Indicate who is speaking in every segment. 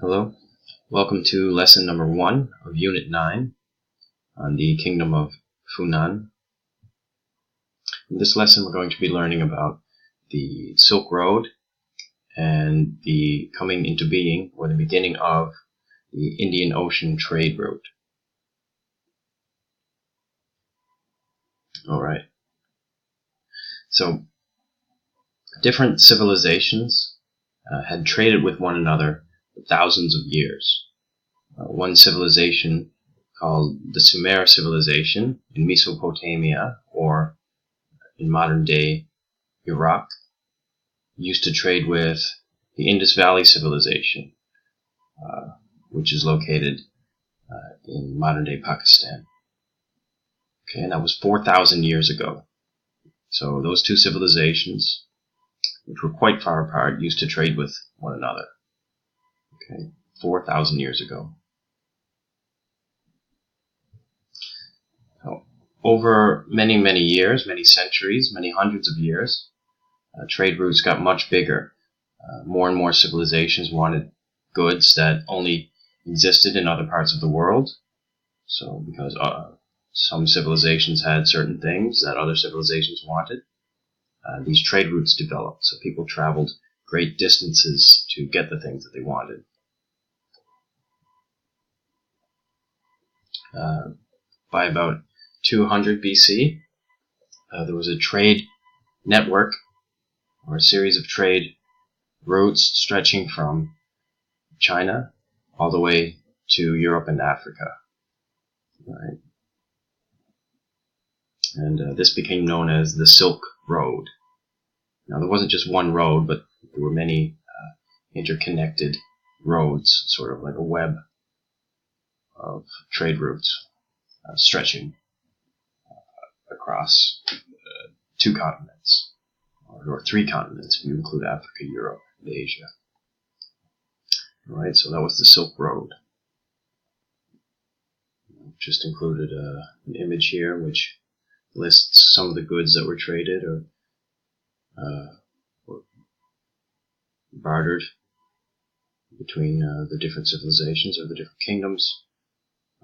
Speaker 1: Hello, welcome to lesson number 1 of Unit 9 on the Kingdom of Funan. In this lesson we're going to be learning about the Silk Road and the coming into being, or the beginning of, the Indian Ocean trade route. Alright, so different civilizations had traded with one another for thousands of years. One civilization called the Sumer civilization in Mesopotamia, or in modern day Iraq, used to trade with the Indus Valley civilization, which is located in modern day Pakistan. Okay, and that was 4,000 years ago. So those two civilizations, which were quite far apart, used to trade with one another. Okay, 4,000 years ago. So, over many years, many centuries, many hundreds of years, trade routes got much bigger. More and more civilizations wanted goods that only existed in other parts of the world. So because some civilizations had certain things that other civilizations wanted, these trade routes developed. So people traveled great distances to get the things that they wanted. By about 200 BC, there was a trade network, or a series of trade routes stretching from China all the way to Europe and Africa. Right? And this became known as the Silk Road. Now, there wasn't just one road, but there were many interconnected roads, sort of like a web of trade routes stretching across 2 continents, or 3 continents if you include Africa, Europe, and Asia. Alright, so that was the Silk Road. Just included an image here which lists some of the goods that were traded or bartered between the different civilizations or the different kingdoms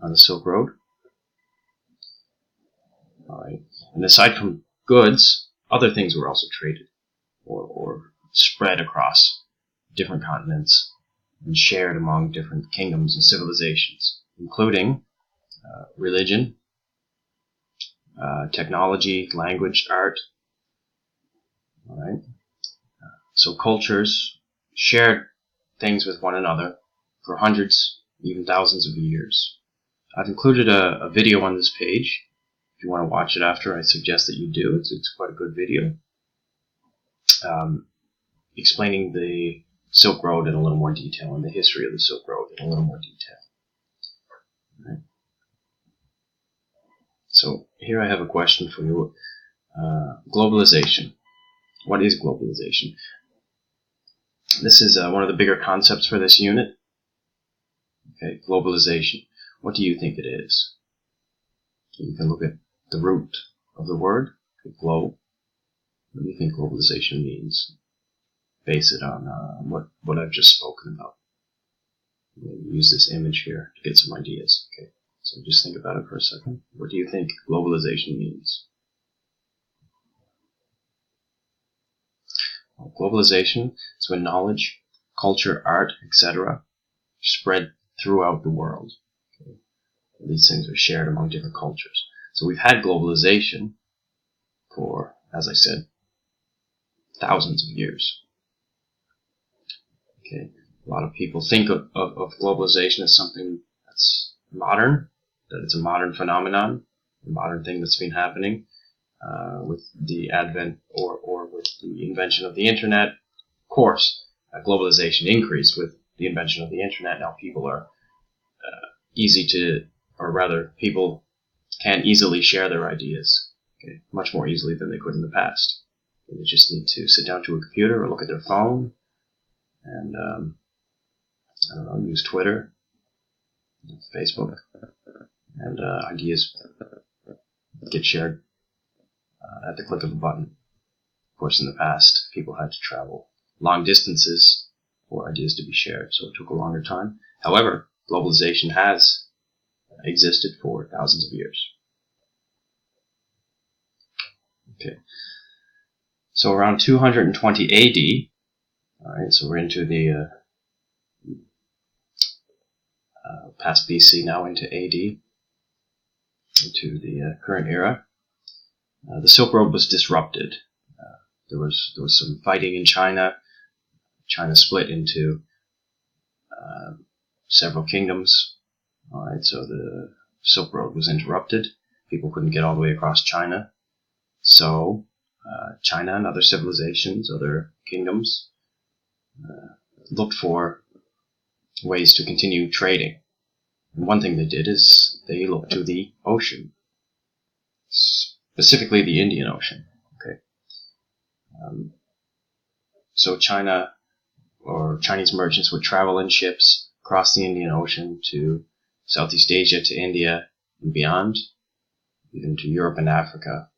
Speaker 1: on the Silk Road. Alright, and aside from goods, other things were also traded or spread across different continents and shared among different kingdoms and civilizations, including religion, technology, language, art. Alright, so cultures shared things with one another for hundreds, even thousands of years. I've included a video on this page. If you want to watch it after, I suggest that you do. It's quite a good video, explaining the Silk Road in a little more detail and the history of the Silk Road in a little more detail. Right. So here I have a question for you. Globalization. What is globalization? This is one of the bigger concepts for this unit. Okay, globalization. What do you think it is? So you can look at the root of the word, globe. What do you think globalization means? Base it on what I've just spoken about. Maybe use this image here to get some ideas. Okay, so just think about it for a second. What do you think globalization means? Well, globalization is when knowledge, culture, art, etc. spread throughout the world. Okay? These things are shared among different cultures. So we've had globalization for, as I said, thousands of years. Okay, a lot of people think of globalization as something that's modern, that it's a modern phenomenon, a modern thing that's been happening with the advent or with the invention of the internet. Of course, globalization increased with the invention of the internet. Now people are people can easily share their ideas, okay, much more easily than they could in the past. They just need to sit down to a computer or look at their phone and I don't know, use Twitter, Facebook, and ideas get shared at the click of a button. Of course, in the past, people had to travel long distances for ideas to be shared, so it took a longer time. However, globalization has existed for thousands of years. Okay, so around 220 AD, all right, so we're into the past BC now into AD, into the current era. The Silk Road was disrupted. There was some fighting in China. China split into several kingdoms. All right, so the Silk Road was interrupted. People couldn't get all the way across China. So China and other civilizations, other kingdoms, looked for ways to continue trading. And one thing they did is they looked to the ocean, specifically the Indian Ocean. Okay, so China or Chinese merchants would travel in ships across the Indian Ocean to Southeast Asia, to India and beyond, even to Europe and Africa.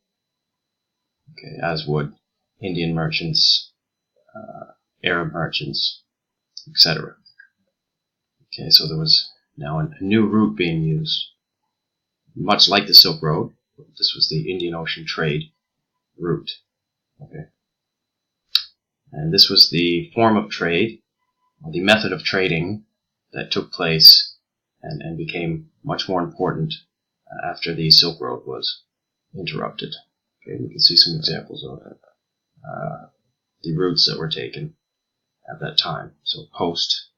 Speaker 1: Okay, as would Indian merchants, Arab merchants, etc. Okay, so there was now a new route being used, much like the Silk Road. This was the Indian Ocean trade route. Okay, and this was the form of trade, or the method of trading that took place and became much more important after the Silk Road was interrupted. Okay, we can see some examples of the routes that were taken at that time. So post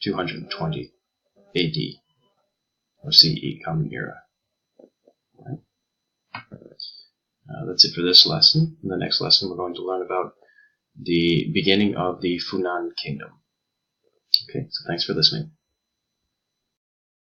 Speaker 1: 220 AD or CE, Common Era. Right. That's it for this lesson. In the next lesson, we're going to learn about the beginning of the Funan Kingdom. Okay, so thanks for listening.